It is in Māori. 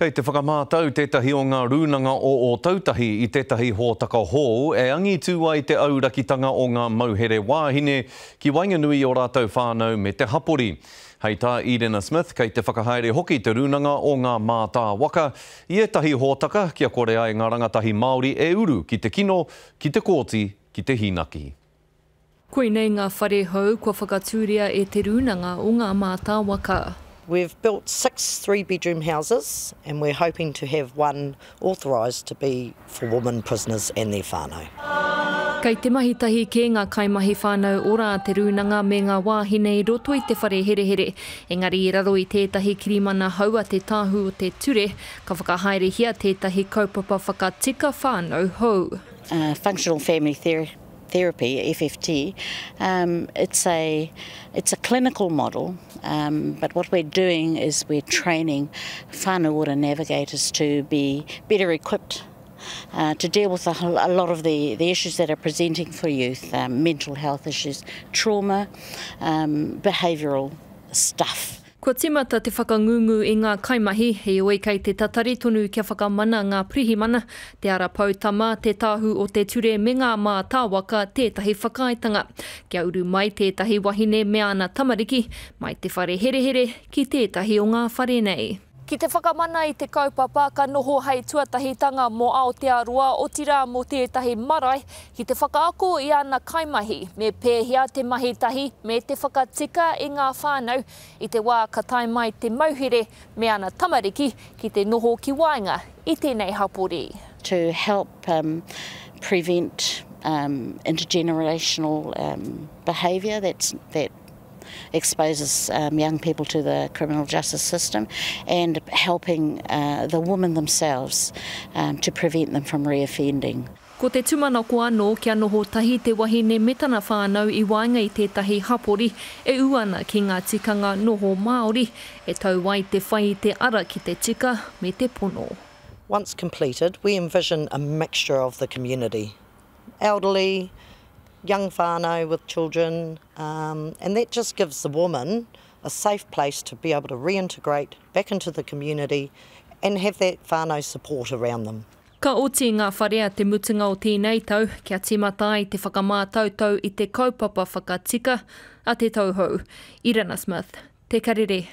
Kei te whakamātau tētahi o ngā rūnanga o tautahi I tētahi hōtaka hō, e angi tū ai te aurakitanga o ngā mauhere wāhine ki Wainganui o rātou whānau me te hapori. Hei tā Irena Smith, kei te whakahaere hoki te rūnanga o ngā mātā waka, I etahi hōtaka kia kore ai ngā rangatahi Māori e uru ki te kino, ki te kōti, ki te hinaki. Koinei ngā whare hau kua whakatūria e te rūnanga o ngā mātā waka. We've built 6 3-bedroom houses and we're hoping to have one authorised to be for women prisoners and their whānau. Kei te mahitahi ke ngā kaimahi whānau ora te rūnanga me ngā wāhine I roto I te whare here. Engari I raro I tētahi kirimana hau a te tāhu o te ture, ka whakahaere hia tētahi kaupapa whakatika whānau hau. Functional family therapy, FFT, it's a clinical model, but what we're doing is we're training whānau ora navigators to be better equipped to deal with a lot of the issues that are presenting for youth, mental health issues, trauma, behavioural stuff. Kua timata te whakangungu I ngā kaimahi, he oi kei te tatari tonu kia whakamana ngā prihimana, te ara pautama, te tāhu o te ture me ngā mātā waka tētahi whakaaetanga. Kia uru mai tētahi wahine me ana tamariki, mai te whare here ki tētahi o ngā whare nei. Ki te whakamana I te kaupapa ka noho hei tuatahitanga mō Aotearoa o tira mō tētahi marae ki te whakaako I ana kaimahi me pēhia te mahitahi me te whakatika I ngā whānau I te wā ka tai mai te mauhere me ana tamariki ki te noho ki wainga I tēnei hapori. To help prevent intergenerational behaviour that exposes young people to the criminal justice system and helping the women themselves to prevent them from reoffending. Ko te tumanako anō kia noho tahi te wahine metana whānau I wainga I tētahi hapori e uana ki ngā tikanga noho Māori e tau wai te whai te ara ki te tika me te pono. Once completed, we envision a mixture of the community. Elderly, young whānau with children, and that just gives the woman a safe place to be able to reintegrate back into the community and have that whānau support around them. Ka oti ngā wharea te mutunga o tēnei tau, kia timata I te whakamātautau I te kaupapa whakatika a te tauhou. Irena Smith, Te Karere.